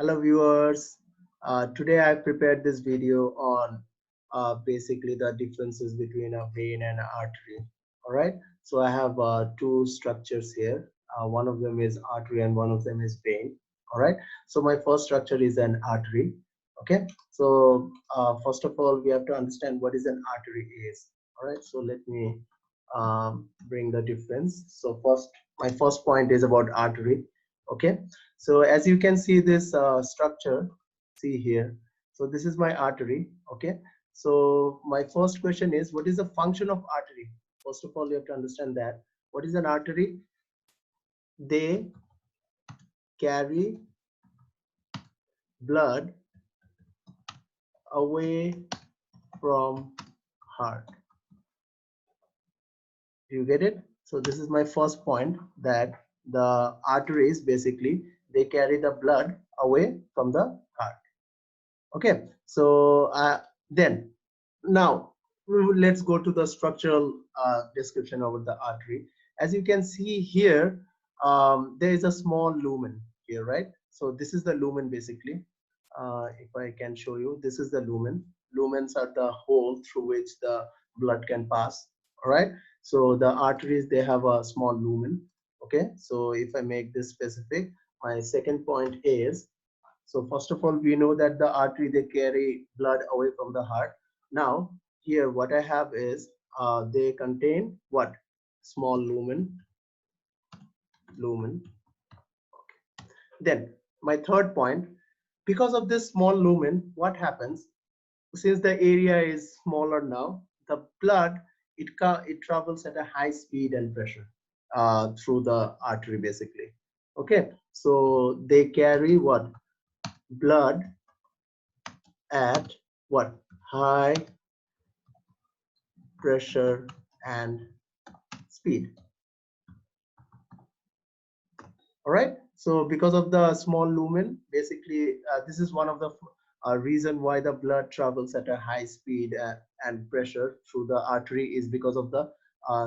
Hello viewers. Today I prepared this video on basically the differences between a vein and an artery. All right. So I have two structures here. One of them is artery and one of them is vein. All right. So my first structure is an artery. Okay. So first of all, we have to understand what is an artery is. All right. So let me bring the difference. So my first point is about artery. Okay. So as you can see this structure, see here. So this is my artery. Okay. So my first question is, what is the function of artery? First of all, you have to understand that. What is an artery? They carry blood away from heart. Do you get it? So this is my first point, that the arteries basically they carry the blood away from the heart. Okay. So then now let's go to the structural description of the artery. As you can see here, there is a small lumen here, right? So this is the lumen basically. If I can show you, this is the lumen. Lumens are the hole through which the blood can pass. All right. So the arteries, they have a small lumen. Okay. So if I make this specific, my second point is, so first of all, we know that the artery, they carry blood away from the heart. Now here what I have is they contain what? Small lumen. Then my third point, because of this small lumen, what happens? Since the area is smaller now, the blood, it travels at a high speed and pressure through the artery basically. Okay, so they carry what? Blood at what? High pressure and speed. All right. So because of the small lumen, basically this is one of the reason why the blood travels at a high speed and pressure through the artery, is because of the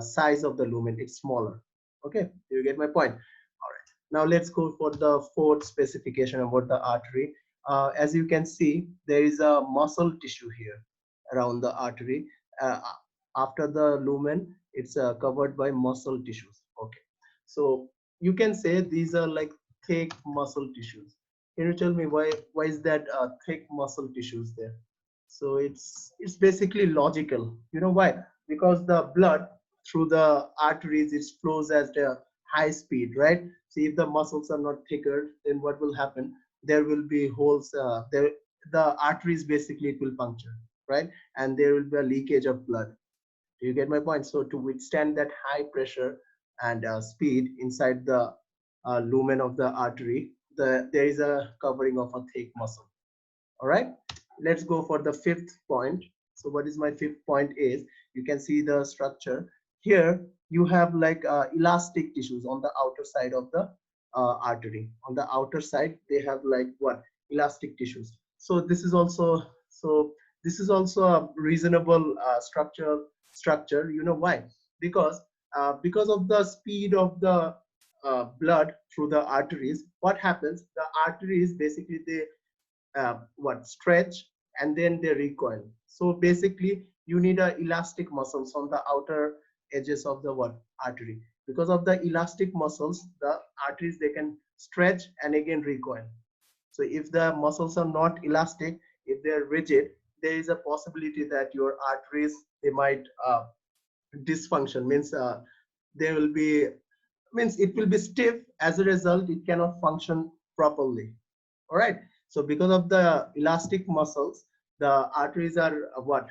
size of the lumen. It's smaller. Okay, you get my point. All right. Now let's go for the fourth specification about the artery. As you can see, there is a muscle tissue here around the artery. After the lumen, it's covered by muscle tissues. Okay. So you can say these are like thick muscle tissues. Can you tell me why is that thick muscle tissues there? So it's basically logical. You know why? Because the blood through the arteries, it flows at a high speed, right? So if the muscles are not thicker, then what will happen? There will be holes there. The arteries basically, it will puncture, right? And there will be a leakage of blood. Do you get my point? So to withstand that high pressure and speed inside the lumen of the artery, there is a covering of a thick muscle. All right. Let's go for the fifth point. So what is my fifth point is, you can see the structure here. You have like elastic tissues on the outer side of the artery. On the outer side, they have like what? Elastic tissues. So this is also a reasonable structure. You know why? Because of the speed of the blood through the arteries, what happens? The arteries basically, they what? Stretch, and then they recoil. So basically you need a elastic muscles on the outer edges of the what? Artery. Because of the elastic muscles, the arteries, they can stretch and again recoil. So if the muscles are not elastic, if they're rigid, there is a possibility that your arteries, they might dysfunction. Means there will be, means it will be stiff. As a result, it cannot function properly. All right. So because of the elastic muscles, the arteries are what?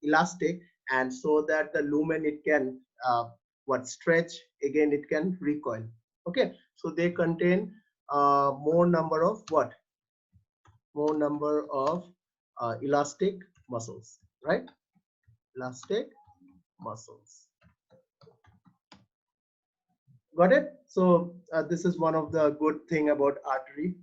Elastic, and so that the lumen, it can what? Stretch, again it can recoil. Okay. So they contain more number of what? More number of elastic muscles, right? Elastic muscles. Got it? So this is one of the good thing about artery.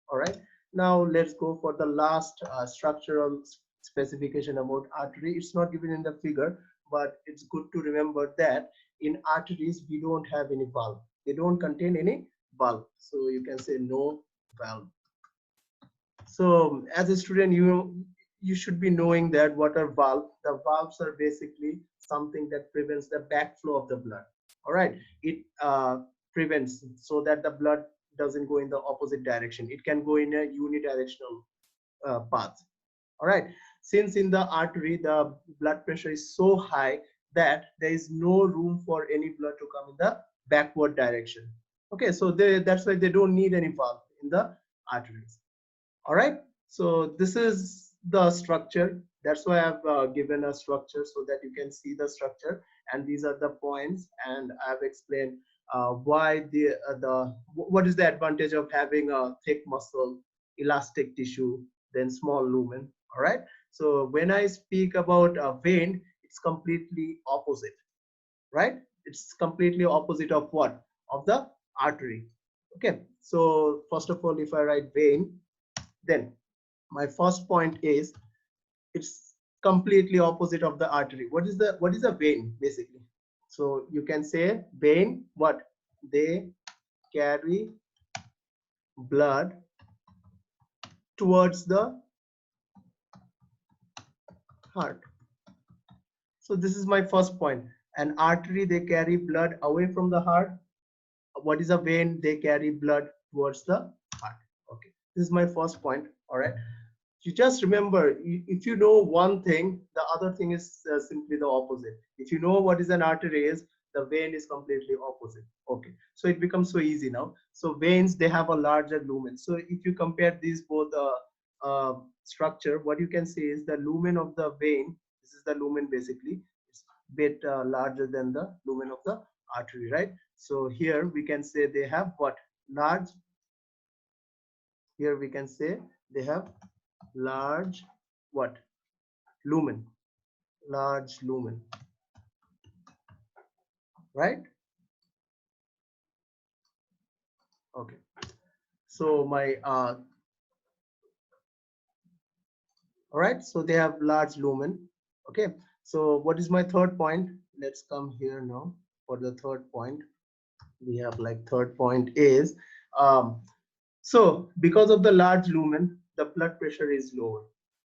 All right. Now let's go for the last structural specification about artery. It's not given in the figure, but it's good to remember that in arteries we don't have any valve. They don't contain any valve. So you can say no valve. So as a student, you should be knowing that what are valves. The valves are basically something that prevents the backflow of the blood. All right, it prevents so that the blood doesn't go in the opposite direction. It can go in a unidirectional path. All right, since in the artery the blood pressure is so high that there is no room for any blood to come in the backward direction. Okay, so that's why they don't need any valve in the arteries. All right, so this is the structure. That's why I've given a structure so that you can see the structure, and these are the points, and I've explained why what is the advantage of having a thick muscle, elastic tissue, then small lumen. All right, so when I speak about a vein, it's completely opposite, right? It's completely opposite of what? Of the artery. Okay, so first of all, if I write vein, then my first point is it's completely opposite of the artery. What is a vein basically? So you can say vein, what? They carry blood towards the heart. So this is my first point. An artery, they carry blood away from the heart. What is a vein? They carry blood towards the heart. Okay, this is my first point. All right, you just remember, if you know one thing, the other thing is simply the opposite. If you know what is an artery is, the vein is completely opposite. Okay, so it becomes so easy now. So veins, they have a larger lumen. So if you compare these both structure, what you can say is the lumen of the vein, this is the lumen basically, it's a bit larger than the lumen of the artery, right? So here we can say they have what? Large. Here we can say they have large what? Lumen. Large lumen, right? Okay, so my all right, so they have large lumen. Okay, so what is my third point? Let's come here now for the third point. We have like third point is so because of the large lumen, the blood pressure is lower.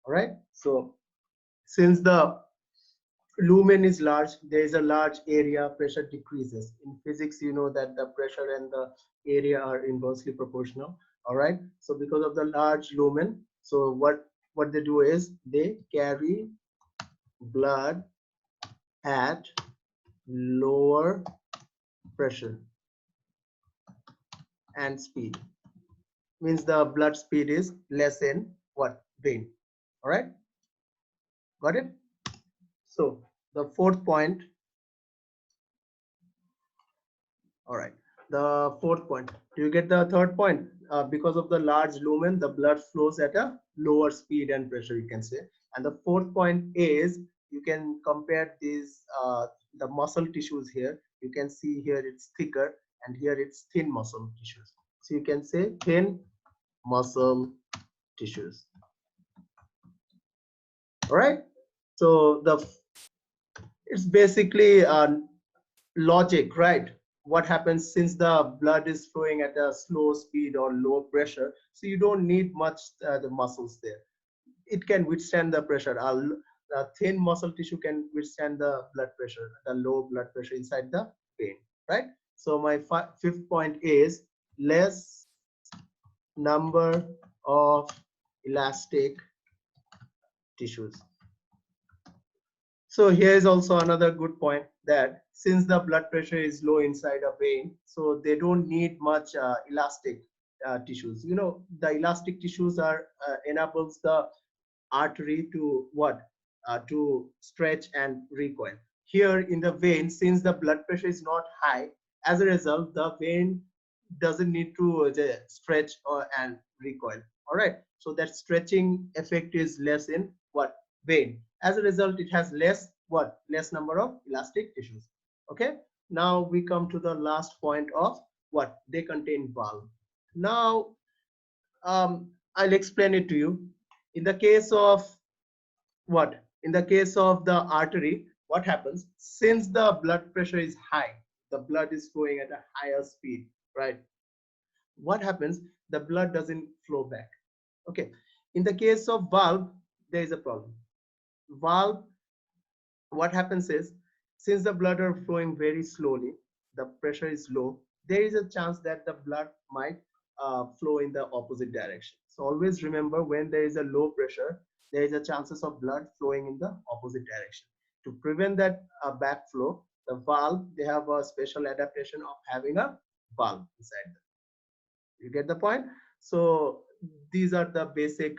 All right, so since the lumen is large, there is a large area, pressure decreases. In physics, you know that the pressure and the area are inversely proportional. All right, so because of the large lumen, so what they do is they carry blood at lower pressure and speed. Means the blood speed is less in what? Vein. All right, got it? So the fourth point. All right, the fourth point. Do you get the third point? Because of the large lumen, the blood flows at a lower speed and pressure, you can say. And the fourth point is you can compare these the muscle tissues here. You can see here it's thicker and here it's thin muscle tissues. So you can say thin muscle tissues. All right. So it's basically logic, right? What happens since the blood is flowing at a slow speed or low pressure, so you don't need much the muscles there. It can withstand the pressure. A thin muscle tissue can withstand the blood pressure, the low blood pressure inside the vein, right? So my fifth point is less number of elastic tissues. So here is also another good point that since the blood pressure is low inside a vein, so they don't need much elastic tissues. You know, the elastic tissues are enables the artery to what? To stretch and recoil. Here in the vein, since the blood pressure is not high, as a result, the vein doesn't need to stretch or and recoil. All right, so that stretching effect is less in what? Vein. As a result, it has less what? Less number of elastic tissues. Okay, now we come to the last point of what? They contain valve. Now I'll explain it to you. In the case of what? In the case of the artery, what happens? Since the blood pressure is high, the blood is flowing at a higher speed, right? What happens? The blood doesn't flow back. Okay, In the case of valve, there is a problem. Valve, what happens is, since the blood are flowing very slowly, the pressure is low, there is a chance that the blood might flow in the opposite direction. So always remember, when there is a low pressure, there is a chances of blood flowing in the opposite direction. To prevent that backflow, the valve, they have a special adaptation of having a valve inside them. You get the point? So these are the basic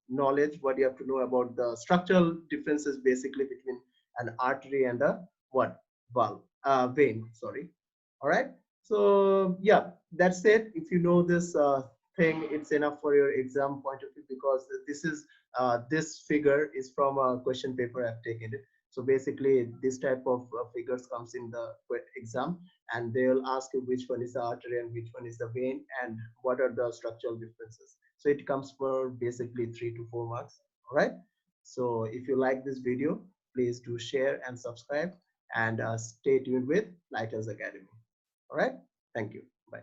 knowledge what you have to know about the structural differences basically between an artery and a what, valve, vein, sorry. All right, so yeah, that's it. If you know this thing, it's enough for your exam point of view, because this is this figure is from a question paper I've taken it. So basically this type of figures comes in the exam, and they will ask you which one is the artery and which one is the vein, and what are the structural differences. So it comes for basically 3 to 4 marks. All right, so if you like this video, please do share and subscribe, and stay tuned with Lighthouse Academy. All right, thank you. Bye.